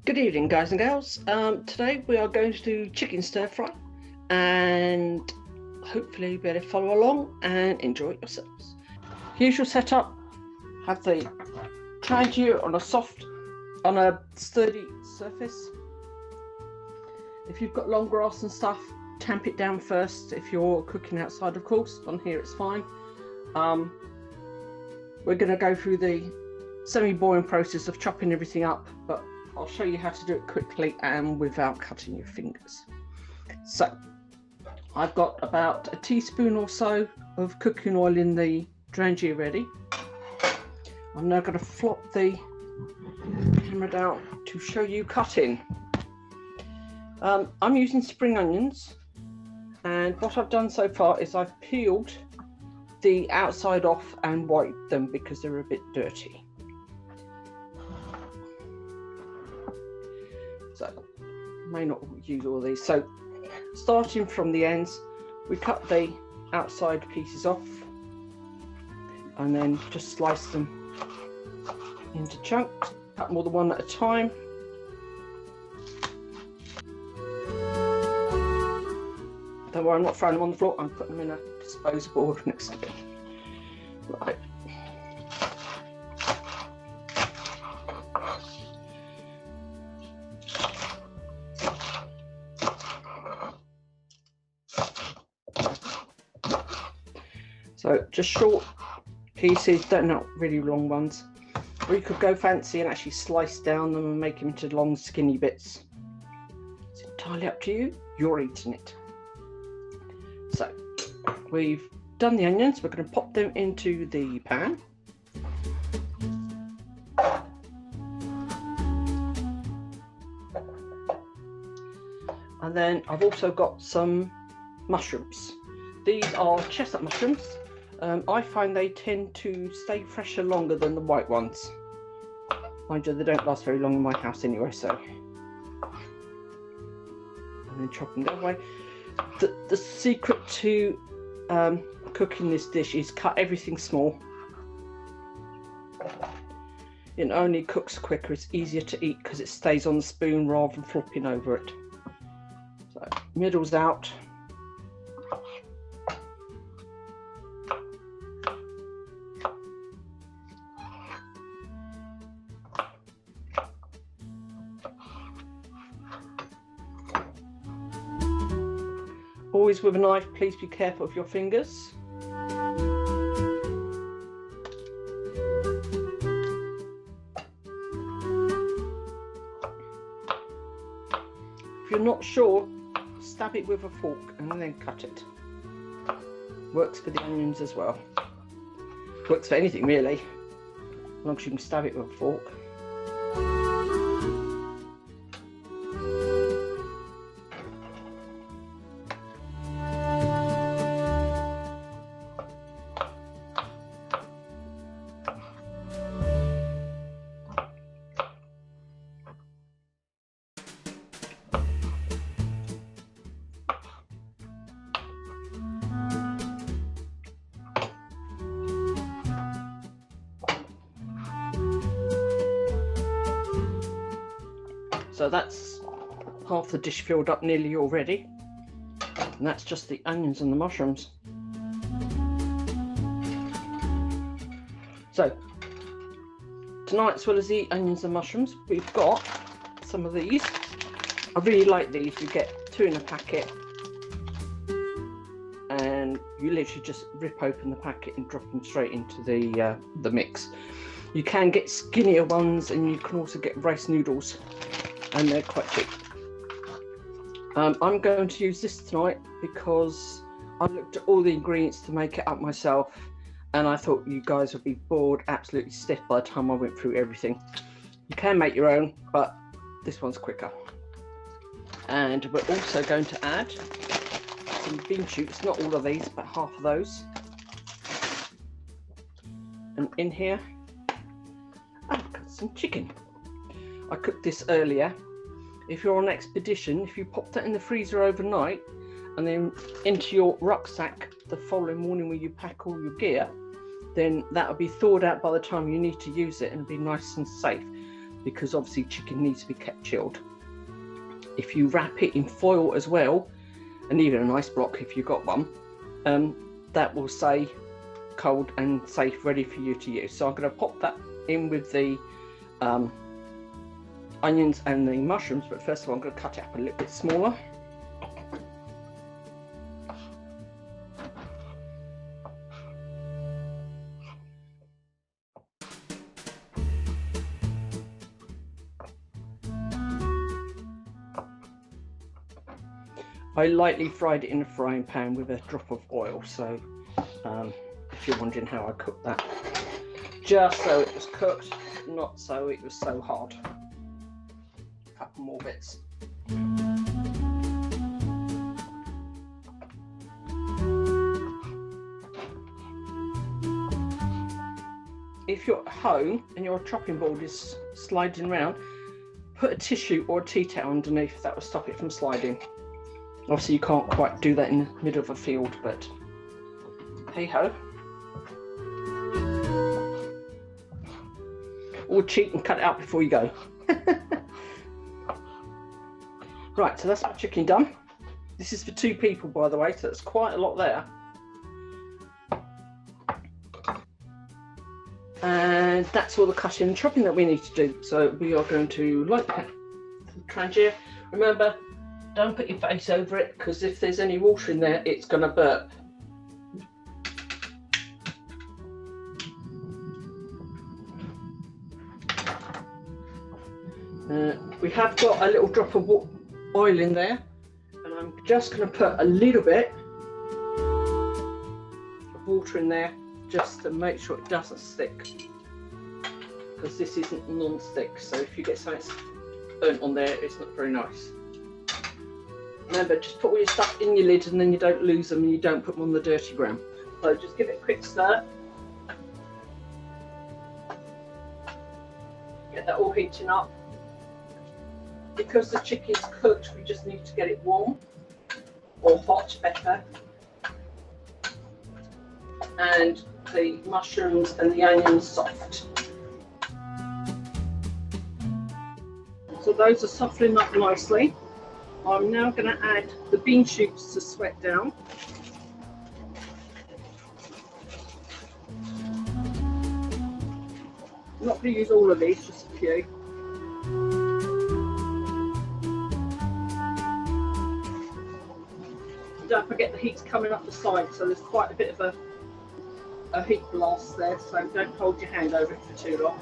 Good evening, guys and girls. Today we are going to do chicken stir fry, and hopefully you'll be able to follow along and enjoy it yourselves. Here's your setup. Have the Trangia on a sturdy surface. If you've got long grass and stuff, tamp it down first. If you're cooking outside, of course, on here it's fine. We're going to go through the semi-boring process of chopping everything up, but I'll show you how to do it quickly and without cutting your fingers. So I've got about a teaspoon or so of cooking oil in the Trangia ready. I'm now going to flop the camera down to show you cutting. I'm using spring onions, and what I've done so far is I've peeled the outside off and wiped them because they're a bit dirty. So may not use all these. So starting from the ends, we cut the outside pieces off and then just slice them into chunks. Cut more than one at a time. Don't worry, I'm not throwing them on the floor, I'm putting them in a disposable next to them. Right. So just short pieces, not really long ones. Or you could go fancy and actually slice down them and make them into long skinny bits. It's entirely up to you, you're eating it. So we've done the onions, we're going to pop them into the pan. And then I've also got some mushrooms. These are chestnut mushrooms. I find they tend to stay fresher longer than the white ones. Mind you, they don't last very long in my house anyway, so. And then chopping that away. The secret to cooking this dish is cut everything small. It not only cooks quicker, it's easier to eat because it stays on the spoon rather than flopping over it. So middle's out. Always with a knife, please be careful of your fingers. If you're not sure, stab it with a fork and then cut it. Works for the onions as well. Works for anything really, as long as you can stab it with a fork. So that's half the dish filled up nearly already, and that's just the onions and the mushrooms. So tonight, as well as the onions and mushrooms, we've got some of these. I really like these. You get 2 in a packet, and you literally just rip open the packet and drop them straight into the mix. You can get skinnier ones, and you can also get rice noodles, and they're quite cheap. I'm going to use this tonight because I looked at all the ingredients to make it up myself, and I thought you guys would be bored absolutely stiff by the time I went through everything. You can make your own, but this one's quicker. And we're also going to add some bean shoots, not all of these, but half of those. And in here, I've got some chicken. I cooked this earlier. If you're on expedition, if you pop that in the freezer overnight and then into your rucksack the following morning where you pack all your gear, then that'll be thawed out by the time you need to use it and be nice and safe. because obviously chicken needs to be kept chilled. If you wrap it in foil as well, and even an ice block if you've got one, that will stay cold and safe, ready for you to use. So I'm going to pop that in with the onions and the mushrooms, but first of all I'm going to cut it up a little bit smaller. I lightly fried it in a frying pan with a drop of oil, so if you're wondering how I cooked that, just so it was cooked, not so it was so hard. A couple more bits. If you're at home and your chopping board is sliding around, put a tissue or a tea towel underneath. That will stop it from sliding. Obviously you can't quite do that in the middle of a field, but hey ho. Or cheat and cut it out before you go. Right, so that's my chicken done. This is for 2 people, by the way, so that's quite a lot there. And that's all the cutting and chopping that we need to do. So we are going to light the Trangia. Remember, don't put your face over it, because if there's any water in there, it's going to burp. We have got a little drop of oil in there, and I'm just going to put a little bit of water in there just to make sure it doesn't stick, because this isn't non-stick, so if you get something burnt on there, it's not very nice. Remember, just put all your stuff in your lid and then you don't lose them and you don't put them on the dirty ground. So just give it a quick stir. Get that all heating up. Because the chicken's cooked, we just need to get it warm, or hot, better. And the mushrooms and the onions soft. So those are softening up nicely. I'm now going to add the bean shoots to sweat down. I'm not going to use all of these, just a few. Don't forget the heat's coming up the side, so there's quite a bit of a heat blast there, so don't hold your hand over it for too long.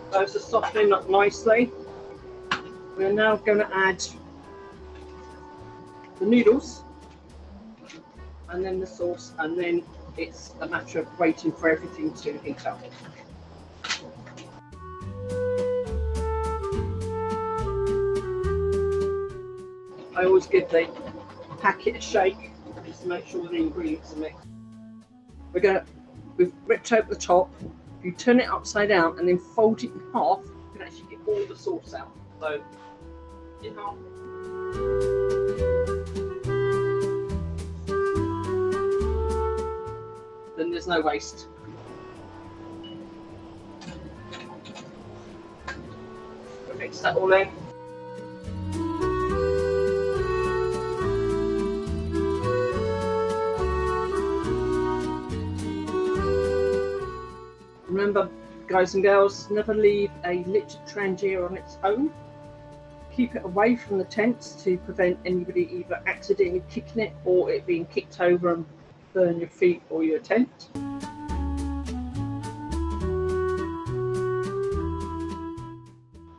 Those are softening up nicely. We're now going to add the noodles and then the sauce, and then it's a matter of waiting for everything to heat up. I always give the packet a shake just to make sure the ingredients are mixed. We've ripped out the top. If you turn it upside down and then fold it in half, you can actually get all the sauce out. So, in half. Then there's no waste. We'll mix that all in. Remember, guys and girls, never leave a lit Trangia on its own. Keep it away from the tents to prevent anybody either accidentally kicking it or it being kicked over and burn your feet or your tent.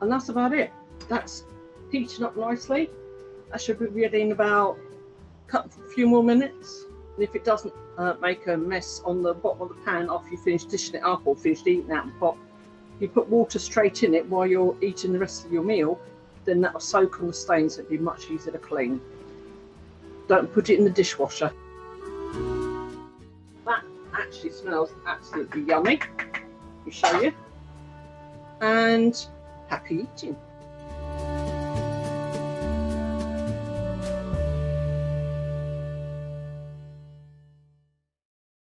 And that's about it. That's heating up nicely. That should be ready in about a few more minutes. And if it doesn't make a mess on the bottom of the pan after you finish dishing it up or finished eating out of the pot, you put water straight in it while you're eating the rest of your meal, then that'll soak on the stains. It'll be much easier to clean. Don't put it in the dishwasher. That actually smells absolutely yummy. Let me show you. And happy eating.